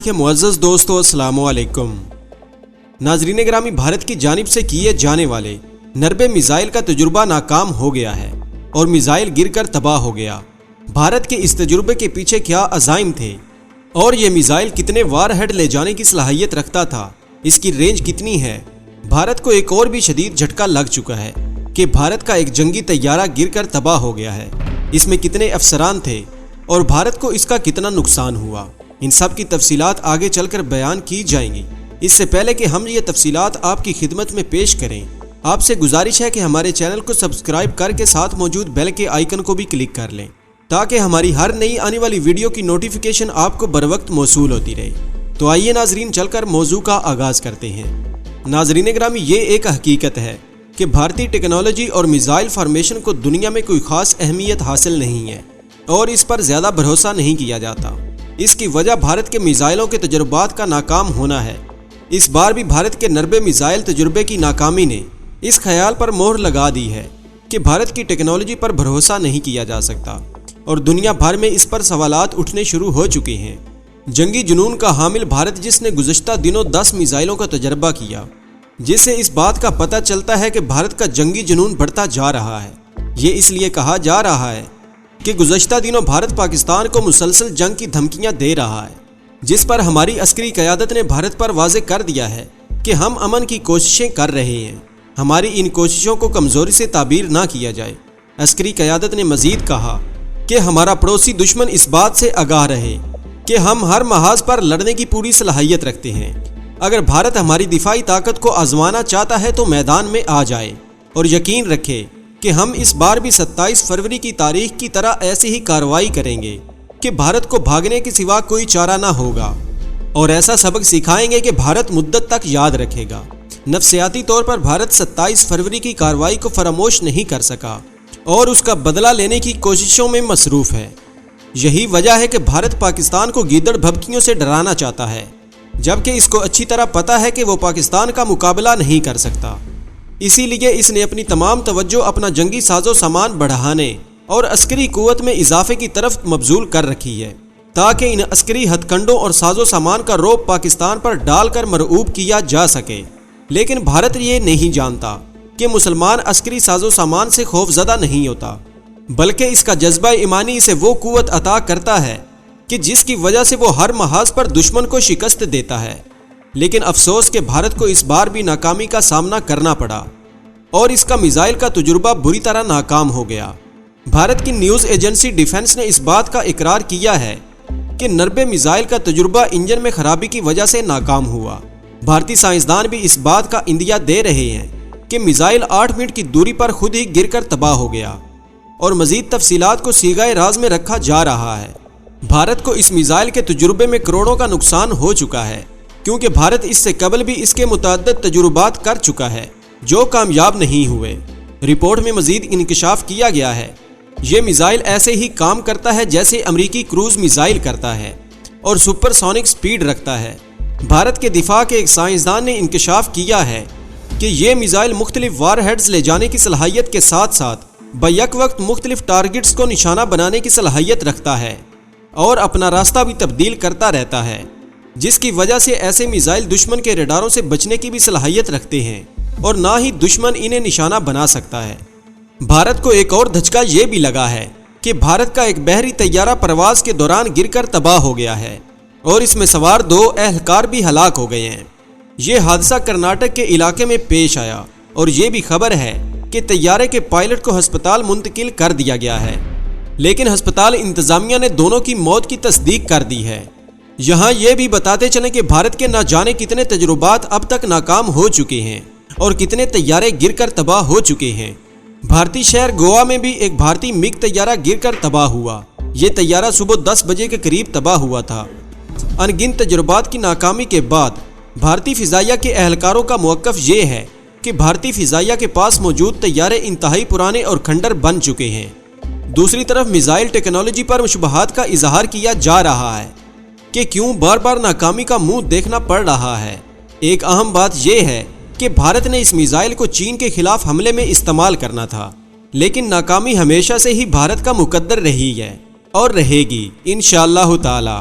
کہ معزز دوستو السلام علیکم ناظرین گرامی، بھارت کی جانب سے کیے جانے والے نربے میزائل کا تجربہ ناکام ہو گیا ہے اور میزائل گر کر تباہ ہو گیا۔ بھارت کے اس تجربے کے پیچھے کیا عزائم تھے اور یہ میزائل کتنے وار ہیڈ لے جانے کی صلاحیت رکھتا تھا، اس کی رینج کتنی ہے۔ بھارت کو ایک اور بھی شدید جھٹکا لگ چکا ہے کہ بھارت کا ایک جنگی طیارہ گر کر تباہ ہو گیا ہے۔ اس میں کتنے افسران تھے اور بھارت کو اس کا کتنا نقصان ہوا، ان سب کی تفصیلات آگے چل کر بیان کی جائیں گی۔ اس سے پہلے کہ ہم یہ تفصیلات آپ کی خدمت میں پیش کریں، آپ سے گزارش ہے کہ ہمارے چینل کو سبسکرائب کر کے ساتھ موجود بیل کے آئیکن کو بھی کلک کر لیں تاکہ ہماری ہر نئی آنے والی ویڈیو کی نوٹیفیکیشن آپ کو بر وقت موصول ہوتی رہے۔ تو آئیے ناظرین، چل کر موضوع کا آغاز کرتے ہیں۔ ناظرین گرامی، یہ ایک حقیقت ہے کہ بھارتی ٹیکنالوجی اور میزائل فارمیشن کو دنیا میں کوئی خاص اہمیت حاصل نہیں ہے اور اس پر زیادہ بھروسہ نہیں کیا جاتا۔ اس کی وجہ بھارت کے میزائلوں کے تجربات کا ناکام ہونا ہے۔ اس بار بھی بھارت کے نربے میزائل تجربے کی ناکامی نے اس خیال پر مہر لگا دی ہے کہ بھارت کی ٹیکنالوجی پر بھروسہ نہیں کیا جا سکتا اور دنیا بھر میں اس پر سوالات اٹھنے شروع ہو چکے ہیں۔ جنگی جنون کا حامل بھارت، جس نے گزشتہ دنوں 10 میزائلوں کا تجربہ کیا، جس سے اس بات کا پتہ چلتا ہے کہ بھارت کا جنگی جنون بڑھتا جا رہا ہے۔ یہ اس لیے کہا جا رہا ہے کہ گزشتہ دنوں بھارت پاکستان کو مسلسل جنگ کی دھمکیاں دے رہا ہے، جس پر ہماری عسکری قیادت نے بھارت پر واضح کر دیا ہے کہ ہم امن کی کوششیں کر رہے ہیں، ہماری ان کوششوں کو کمزوری سے تعبیر نہ کیا جائے۔ عسکری قیادت نے مزید کہا کہ ہمارا پڑوسی دشمن اس بات سے آگاہ رہے کہ ہم ہر محاذ پر لڑنے کی پوری صلاحیت رکھتے ہیں۔ اگر بھارت ہماری دفاعی طاقت کو آزمانا چاہتا ہے تو میدان میں آ جائے اور یقین رکھے کہ ہم اس بار بھی 27 فروری کی تاریخ کی طرح ایسی ہی کارروائی کریں گے کہ بھارت کو بھاگنے کے سوا کوئی چارہ نہ ہوگا اور ایسا سبق سکھائیں گے کہ بھارت مدت تک یاد رکھے گا۔ نفسیاتی طور پر بھارت 27 فروری کی کارروائی کو فراموش نہیں کر سکا اور اس کا بدلہ لینے کی کوششوں میں مصروف ہے۔ یہی وجہ ہے کہ بھارت پاکستان کو گیدڑ بھبکیوں سے ڈرانا چاہتا ہے، جبکہ اس کو اچھی طرح پتہ ہے کہ وہ پاکستان کا مقابلہ نہیں کر سکتا۔ اسی لیے اس نے اپنی تمام توجہ اپنا جنگی ساز و سامان بڑھانے اور عسکری قوت میں اضافے کی طرف مبذول کر رکھی ہے تاکہ ان عسکری ہتھ کنڈوں اور ساز و سامان کا رعب پاکستان پر ڈال کر مرعوب کیا جا سکے۔ لیکن بھارت یہ نہیں جانتا کہ مسلمان عسکری ساز و سامان سے خوف زدہ نہیں ہوتا، بلکہ اس کا جذبہ ایمانی اسے وہ قوت عطا کرتا ہے کہ جس کی وجہ سے وہ ہر محاذ پر دشمن کو شکست دیتا ہے۔ لیکن افسوس کہ بھارت کو اس بار بھی ناکامی کا سامنا کرنا پڑا اور اس کا میزائل کا تجربہ بری طرح ناکام ہو گیا۔ بھارت کی نیوز ایجنسی ڈیفنس نے اس بات کا اقرار کیا ہے کہ نربے میزائل کا تجربہ انجن میں خرابی کی وجہ سے ناکام ہوا۔ بھارتی سائنسدان بھی اس بات کا اندیا دے رہے ہیں کہ میزائل 8 منٹ کی دوری پر خود ہی گر کر تباہ ہو گیا اور مزید تفصیلات کو صیغہ راز میں رکھا جا رہا ہے۔ بھارت کو اس میزائل کے تجربے میں کروڑوں کا نقصان ہو چکا ہے، کیونکہ بھارت اس سے قبل بھی اس کے متعدد تجربات کر چکا ہے جو کامیاب نہیں ہوئے۔ رپورٹ میں مزید انکشاف کیا گیا ہے یہ میزائل ایسے ہی کام کرتا ہے جیسے امریکی کروز میزائل کرتا ہے اور سپر سونک سپیڈ رکھتا ہے۔ بھارت کے دفاع کے ایک سائنسدان نے انکشاف کیا ہے کہ یہ میزائل مختلف وار ہیڈز لے جانے کی صلاحیت کے ساتھ ساتھ بیک وقت مختلف ٹارگٹس کو نشانہ بنانے کی صلاحیت رکھتا ہے اور اپنا راستہ بھی تبدیل کرتا رہتا ہے، جس کی وجہ سے ایسے میزائل دشمن کے ریڈاروں سے بچنے کی بھی صلاحیت رکھتے ہیں اور نہ ہی دشمن انہیں نشانہ بنا سکتا ہے۔ بھارت کو ایک اور دھچکا یہ بھی لگا ہے کہ بھارت کا ایک بحری طیارہ پرواز کے دوران گر کر تباہ ہو گیا ہے اور اس میں سوار 2 اہلکار بھی ہلاک ہو گئے ہیں۔ یہ حادثہ کرناٹک کے علاقے میں پیش آیا اور یہ بھی خبر ہے کہ طیارے کے پائلٹ کو ہسپتال منتقل کر دیا گیا ہے، لیکن ہسپتال انتظامیہ نے دونوں کی موت کی تصدیق کر دی ہے۔ یہاں یہ بھی بتاتے چلیں کہ بھارت کے نہ جانے کتنے تجربات اب تک ناکام ہو چکے ہیں اور کتنے طیارے گر کر تباہ ہو چکے ہیں۔ بھارتی شہر گوا میں بھی ایک بھارتی مگ طیارہ گر کر تباہ ہوا۔ یہ طیارہ صبح 10 بجے کے قریب تباہ ہوا تھا۔ ان گنت تجربات کی ناکامی کے بعد بھارتی فضائیہ کے اہلکاروں کا موقف یہ ہے کہ بھارتی فضائیہ کے پاس موجود طیارے انتہائی پرانے اور کھنڈر بن چکے ہیں۔ دوسری طرف میزائل ٹیکنالوجی پر شبہات کا اظہار کیا جا رہا ہے کہ کیوں بار بار ناکامی کا منہ دیکھنا پڑ رہا ہے۔ ایک اہم بات یہ ہے کہ بھارت نے اس میزائل کو چین کے خلاف حملے میں استعمال کرنا تھا، لیکن ناکامی ہمیشہ سے ہی بھارت کا مقدر رہی ہے اور رہے گی انشاءاللہ تعالی۔